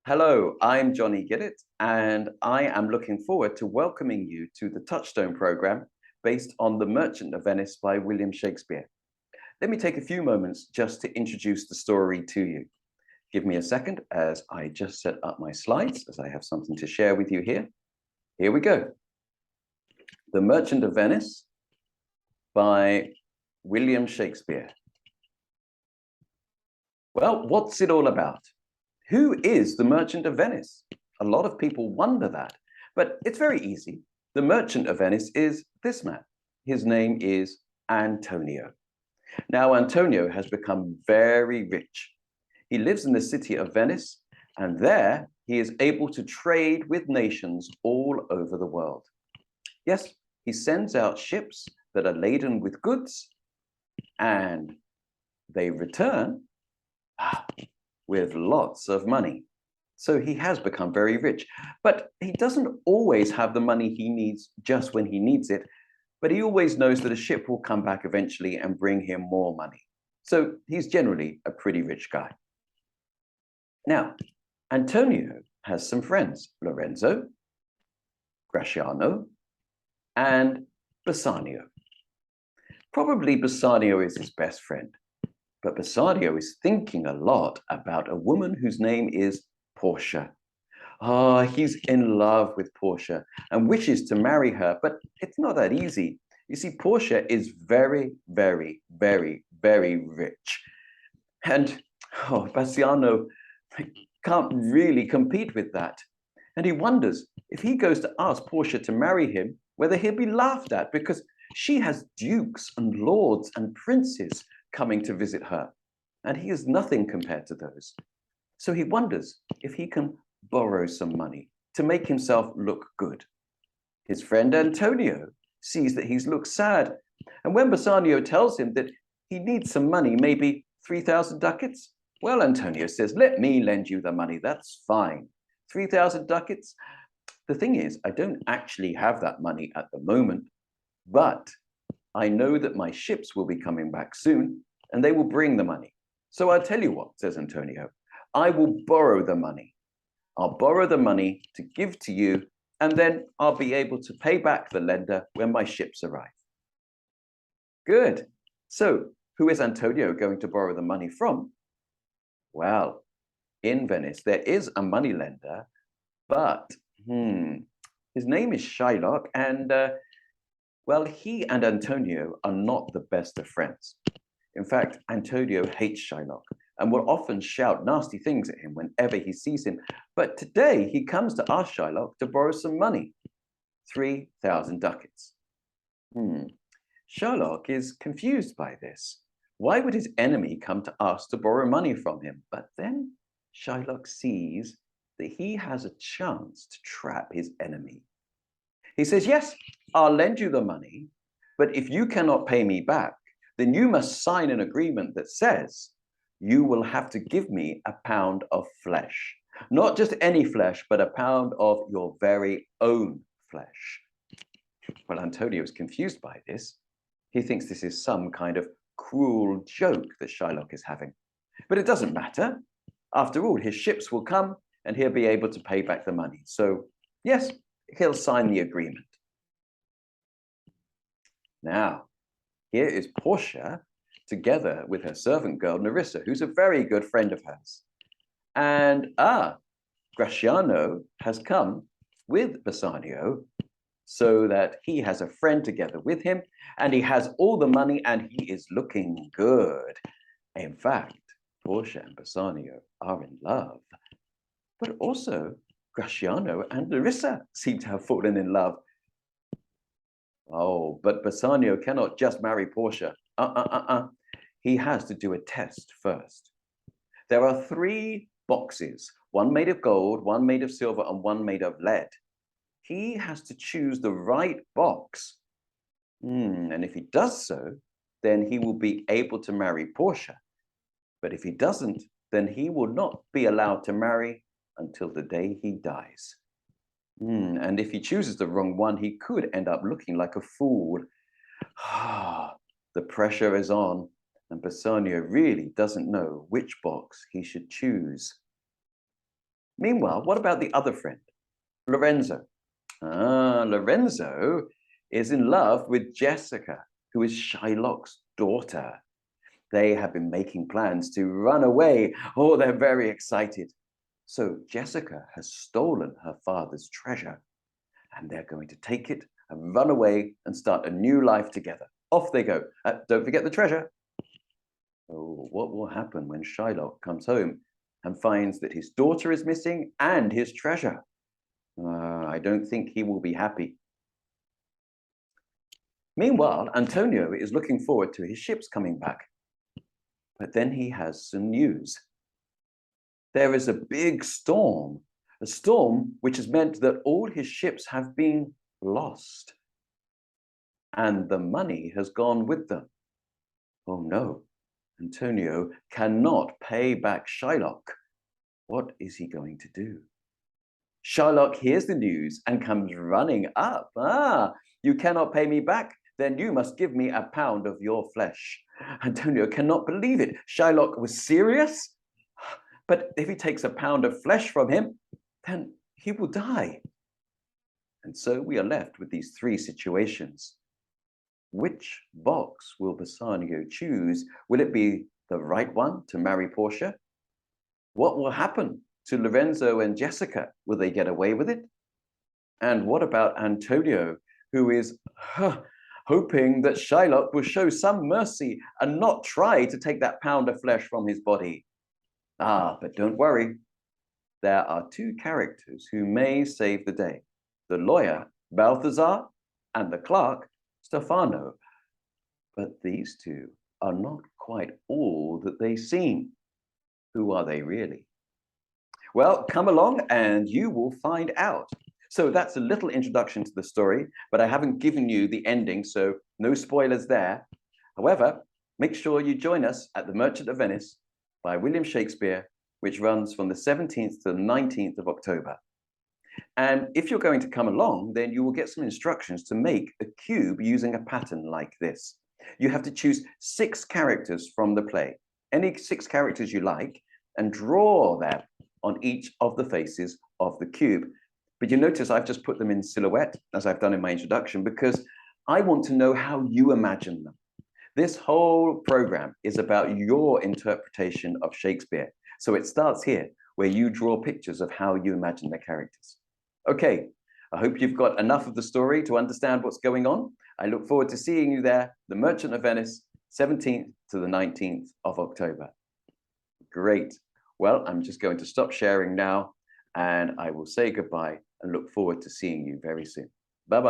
Hello, I'm Johnny Giddett, and I am looking forward to welcoming you to the Touchstone program based on The Merchant of Venice by William Shakespeare. Let me take a few moments just to introduce the story to you. Give me a second as I just set up my slides, as I have something to share with you here. Here we go. The Merchant of Venice by William Shakespeare. Well, what's it all about? Who is the Merchant of Venice? A lot of people wonder that, but it's very easy. The Merchant of Venice is this man. His name is Antonio. Now, Antonio has become very rich. He lives in the city of Venice, and there he is able to trade with nations all over the world. Yes, he sends out ships that are laden with goods, and they return with lots of money. So he has become very rich, but he doesn't always have the money he needs just when he needs it, but he always knows that a ship will come back eventually and bring him more money. So he's generally a pretty rich guy. Now, Antonio has some friends, Lorenzo, Graciano, and Bassanio. Probably Bassanio is his best friend. But Bassanio is thinking a lot about a woman whose name is Portia. He's in love with Portia and wishes to marry her, but it's not that easy. You see, Portia is very, very, very, very rich. And Bassanio can't really compete with that. And he wonders if he goes to ask Portia to marry him, whether he'll be laughed at because she has dukes and lords and princes coming to visit her, and he is nothing compared to those. So he wonders if he can borrow some money to make himself look good. His friend Antonio sees that he looks sad, and when Bassanio tells him that he needs some money, maybe 3,000 ducats, well, Antonio says, let me lend you the money, that's fine. 3,000 ducats? The thing is, I don't actually have that money at the moment, but I know that my ships will be coming back soon and they will bring the money. So I'll tell you what, says Antonio, I will borrow the money. I'll borrow the money to give to you, and then I'll be able to pay back the lender when my ships arrive. Good. So who is Antonio going to borrow the money from? Well, in Venice, there is a moneylender, but his name is Shylock, and well, he and Antonio are not the best of friends. In fact, Antonio hates Shylock and will often shout nasty things at him whenever he sees him. But today he comes to ask Shylock to borrow some money, 3,000 ducats. Shylock is confused by this. Why would his enemy come to ask to borrow money from him? But then Shylock sees that he has a chance to trap his enemy. He says, yes, I'll lend you the money, but if you cannot pay me back, then you must sign an agreement that says you will have to give me a pound of flesh. Not just any flesh, but a pound of your very own flesh. Well, Antonio is confused by this. He thinks this is some kind of cruel joke that Shylock is having. But it doesn't matter. After all, his ships will come and he'll be able to pay back the money. So, yes, he'll sign the agreement. Now, here is Portia together with her servant girl, Nerissa, who's a very good friend of hers. And Graciano has come with Bassanio so that he has a friend together with him, and he has all the money and he is looking good. In fact, Portia and Bassanio are in love. But also, Graciano and Nerissa seem to have fallen in love. Oh, but Bassanio cannot just marry Portia. He has to do a test first. There are 3 boxes, one made of gold, one made of silver, and one made of lead. He has to choose the right box. And if he does so, then he will be able to marry Portia. But if he doesn't, then he will not be allowed to marry until the day he dies. And if he chooses the wrong one, he could end up looking like a fool. The pressure is on, and Bassanio really doesn't know which box he should choose. Meanwhile, what about the other friend, Lorenzo? Lorenzo is in love with Jessica, who is Shylock's daughter. They have been making plans to run away. Oh, they're very excited. So Jessica has stolen her father's treasure, and they're going to take it and run away and start a new life together. Off they go. Don't forget the treasure. Oh, what will happen when Shylock comes home and finds that his daughter is missing and his treasure? I don't think he will be happy. Meanwhile, Antonio is looking forward to his ships coming back. But then he has some news. There is a big storm, a storm which has meant that all his ships have been lost. And the money has gone with them. Oh no, Antonio cannot pay back Shylock. What is he going to do? Shylock hears the news and comes running up. You cannot pay me back? Then you must give me a pound of your flesh. Antonio cannot believe it. Shylock was serious? But if he takes a pound of flesh from him, then he will die. And so we are left with these three situations. Which box will Bassanio choose? Will it be the right one to marry Portia? What will happen to Lorenzo and Jessica? Will they get away with it? And what about Antonio, who is hoping that Shylock will show some mercy and not try to take that pound of flesh from his body? But don't worry. There are two characters who may save the day. The lawyer, Balthazar, and the clerk, Stefano. But these two are not quite all that they seem. Who are they really? Well, come along and you will find out. So that's a little introduction to the story, but I haven't given you the ending, so no spoilers there. However, make sure you join us at The Merchant of Venice by William Shakespeare, which runs from the 17th to the 19th of October. And if you're going to come along, then you will get some instructions to make a cube using a pattern like this. You have to choose 6 characters from the play, any 6 characters you like, and draw them on each of the faces of the cube. But you notice I've just put them in silhouette, as I've done in my introduction, because I want to know how you imagine them. This whole program is about your interpretation of Shakespeare. So it starts here, where you draw pictures of how you imagine the characters. Okay, I hope you've got enough of the story to understand what's going on. I look forward to seeing you there, The Merchant of Venice, 17th to the 19th of October. Great. Well, I'm just going to stop sharing now, and I will say goodbye and look forward to seeing you very soon. Bye-bye.